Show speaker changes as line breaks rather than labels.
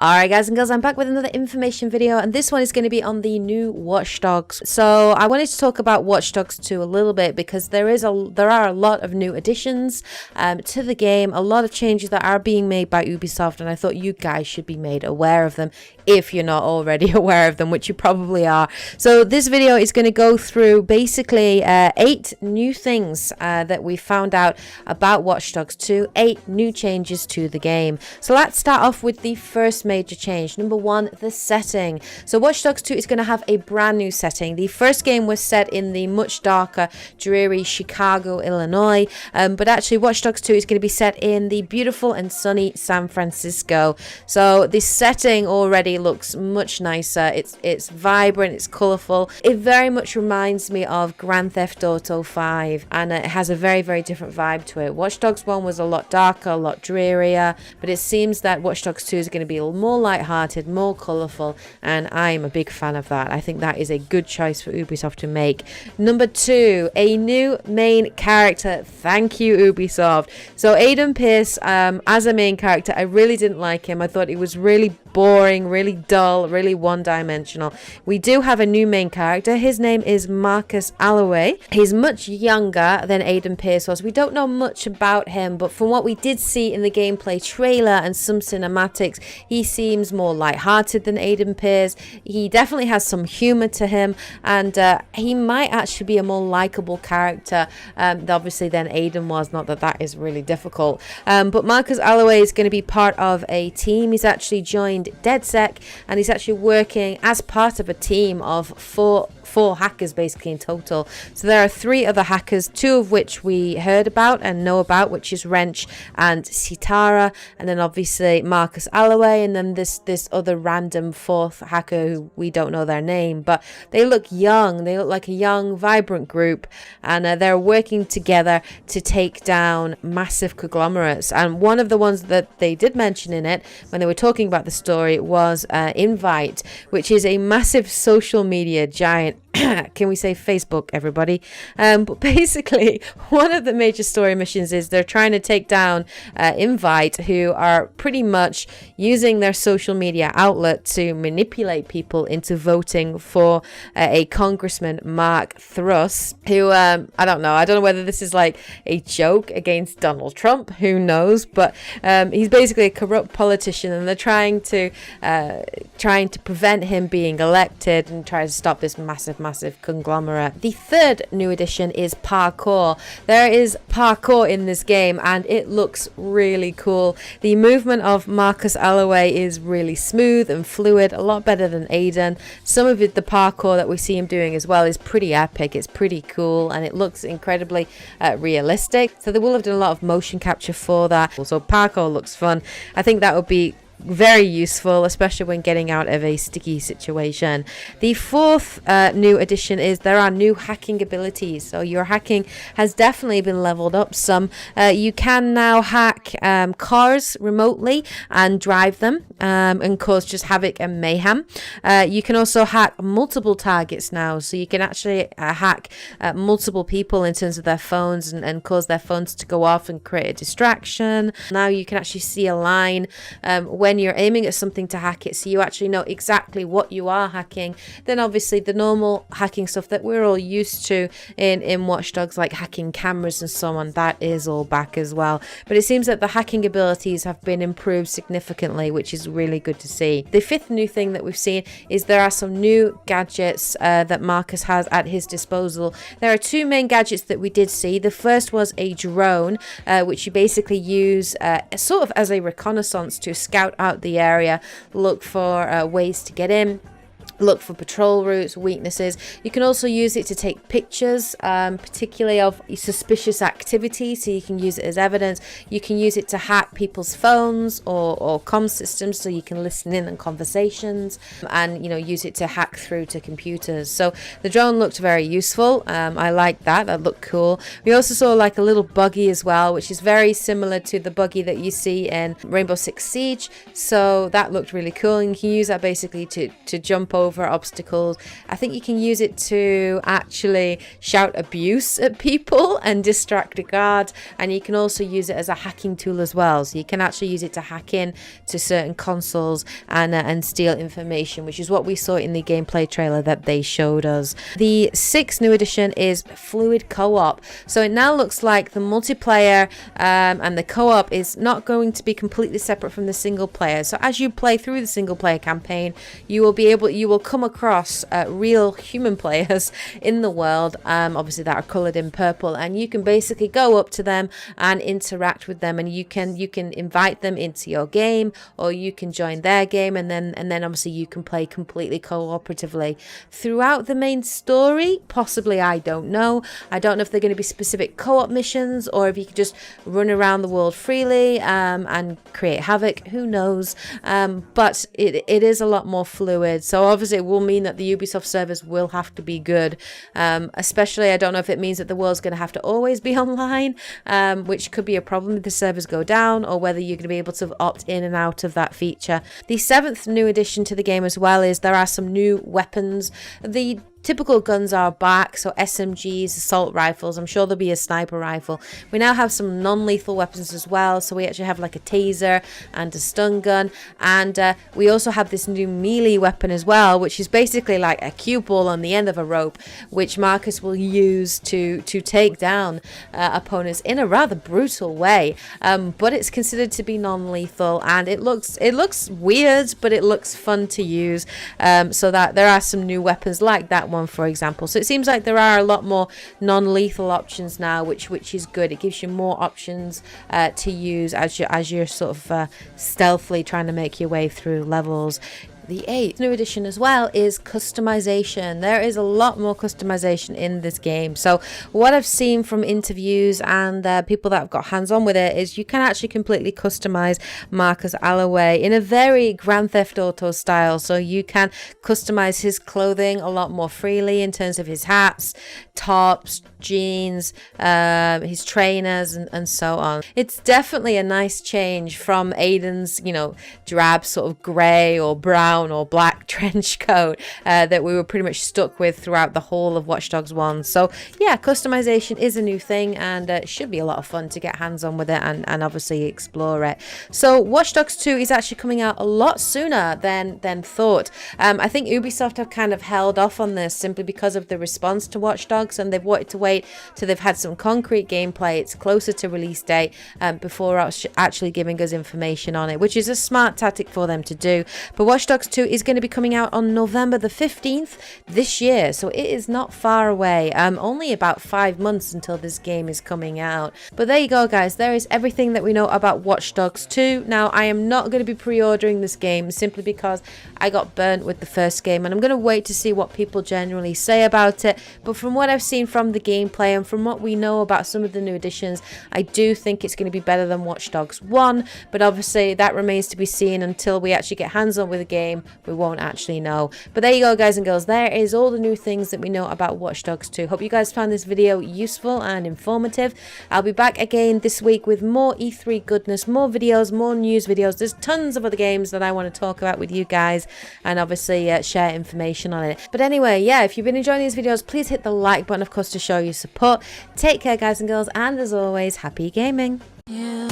Alright guys and girls, I'm back with another information video, and this one is going to be on the new Watchdogs. So I wanted to talk about Watchdogs 2 a little bit because there are a lot of new additions to the game, a lot of changes that are being made by Ubisoft, and I thought you guys should be made aware of them if you're not already aware of them, which you probably are. So this video is going to go through basically 8 new things that we found out about Watchdogs 2, 8 new changes to the game. So let's start off with the first major change. Number 1, the setting. So Watch Dogs 2 is going to have a brand new setting. The first game was set in the much darker, dreary Chicago, Illinois, but actually Watch Dogs 2 is going to be set in the beautiful and sunny San Francisco. So this setting already looks much nicer. It's vibrant, it's colorful. It very much reminds me of Grand Theft Auto 5, and it has a very, very different vibe to it. Watch Dogs 1 was a lot darker, a lot drearier, but it seems that Watch Dogs 2 is going to be more light-hearted, more colourful, and I'm a big fan of that. I think that is a good choice for Ubisoft to make. Number 2, a new main character. Thank you, Ubisoft. So Aiden Pierce, as a main character, I really didn't like him. I thought he was really boring, really dull, really one-dimensional. We do have a new main character. His name is Marcus Alloway. He's much younger than Aiden Pierce was. We don't know much about him, but from what we did see in the gameplay trailer and some cinematics, he seems more light-hearted than Aiden Pierce. He definitely has some humor to him, and he might actually be a more likable character obviously than Aiden was. Not that that is really difficult, but Marcus Alloway is going to be part of a team. He's actually joined DedSec, and he's actually working as part of a team of four hackers basically in total. So there are 3 other hackers, 2 of which we heard about and know about, which is Wrench and Sitara, and then obviously Marcus Alloway, and then this other random 4th hacker who we don't know their name, but they look young. They look like a young, vibrant group, and they're working together to take down massive conglomerates. And one of the ones that they did mention in it when they were talking about the story was Invite, which is a massive social media giant. Can we say Facebook, everybody? But basically, one of the major story missions is they're trying to take down Invite, who are pretty much using their social media outlet to manipulate people into voting for a Congressman, Mark Thruss, who, I don't know whether this is like a joke against Donald Trump, who knows, but he's basically a corrupt politician, and they're trying to prevent him being elected and try to stop this massive conglomerate. The 3rd new addition is parkour. There is parkour in this game, and it looks really cool. The movement of Marcus Alloway is really smooth and fluid, a lot better than Aiden. Some of the parkour that we see him doing as well is pretty epic. It's pretty cool, and it looks incredibly realistic. So they will have done a lot of motion capture for that. Also, parkour looks fun. I think that would be very useful, especially when getting out of a sticky situation. The 4th new addition is there are new hacking abilities. So your hacking has definitely been leveled up some. You can now hack cars remotely and drive them and cause just havoc and mayhem. You can also hack multiple targets now, so you can actually hack multiple people in terms of their phones and cause their phones to go off and create a distraction. Now you can actually see a line when you're aiming at something to hack it, so you actually know exactly what you are hacking. Then obviously the normal hacking stuff that we're all used to in Watch Dogs, like hacking cameras and so on, that is all back as well. But it seems that the hacking abilities have been improved significantly, which is really good to see. The 5th new thing that we've seen is there are some new gadgets that Marcus has at his disposal. There are 2 main gadgets that we did see. The first was a drone, which you basically use sort of as a reconnaissance to scout out the area, look for ways to get in, look for patrol routes, weaknesses. You can also use it to take pictures, particularly of suspicious activity, so you can use it as evidence. You can use it to hack people's phones or comm systems, so you can listen in on conversations, and use it to hack through to computers. So the drone looked very useful. I like that looked cool. We also saw like a little buggy as well, which is very similar to the buggy that you see in Rainbow Six Siege, so that looked really cool, and you can use that basically to jump over over obstacles. I think you can use it to actually shout abuse at people and distract a guard, and you can also use it as a hacking tool as well. So you can actually use it to hack in to certain consoles and steal information, which is what we saw in the gameplay trailer that they showed us. The 6th new addition is fluid co-op. So it now looks like the multiplayer and the co-op is not going to be completely separate from the single player. So as you play through the single player campaign, you will come across real human players in the world, obviously that are colored in purple, and you can basically go up to them and interact with them, and you can invite them into your game, or you can join their game, and then obviously you can play completely cooperatively throughout the main story. Possibly, I don't know if they're going to be specific co-op missions, or if you can just run around the world freely and create havoc. Who knows? But it is a lot more fluid, so obviously it will mean that the Ubisoft servers will have to be good, especially I don't know if it means that the world's going to have to always be online, which could be a problem if the servers go down, or whether you're going to be able to opt in and out of that feature. The 7th new addition to the game as well is there are some new weapons. The typical guns are back, so SMGs, assault rifles. I'm sure there'll be a sniper rifle. We now have some non-lethal weapons as well, so we actually have like a taser and a stun gun, and we also have this new melee weapon as well, which is basically like a cue ball on the end of a rope, which Marcus will use to take down opponents in a rather brutal way, but it's considered to be non-lethal, and it looks weird, but it looks fun to use, so that there are some new weapons like that one, for example. So it seems like there are a lot more non-lethal options now, which is good. It gives you more options to use as you're sort of stealthily trying to make your way through levels. The 8th new addition as well is customization. There is a lot more customization in this game. So what I've seen from interviews and people that have got hands-on with it is you can actually completely customize Marcus Alloway in a very Grand Theft Auto style. So you can customize his clothing a lot more freely in terms of his hats, tops, jeans, his trainers, and so on. It's definitely a nice change from Aiden's, drab sort of grey or brown or black trench coat that we were pretty much stuck with throughout the whole of Watch Dogs 1. So yeah, customization is a new thing, and it should be a lot of fun to get hands on with it and obviously explore it. So Watch Dogs 2 is actually coming out a lot sooner than thought. I think Ubisoft have kind of held off on this simply because of the response to Watch Dogs, and they've wanted to wait till they've had some concrete gameplay. It's closer to release date before actually giving us information on it, which is a smart tactic for them to do. But Watch Dogs 2 is going to be coming out on November the 15th this year, so it is not far away. Only about 5 months until this game is coming out. But there you go, guys. There is everything that we know about Watch Dogs 2. Now, I am not going to be pre-ordering this game simply because I got burnt with the first game, and I'm going to wait to see what people generally say about it. But from what I've seen from the gameplay and from what we know about some of the new additions, I do think it's going to be better than Watch Dogs 1, but obviously that remains to be seen. Until we actually get hands-on with the game, we won't actually know. But there you go, guys and girls. There is all the new things that we know about Watch Dogs 2. Hope you guys found this video useful and informative. I'll be back again this week with more E3 goodness, more videos, more news videos. There's tons of other games that I want to talk about with you guys, and obviously share information on it. But anyway, yeah, if you've been enjoying these videos, please hit the like button, of course, to show your support. Take care, guys and girls, and as always, happy gaming. Yeah.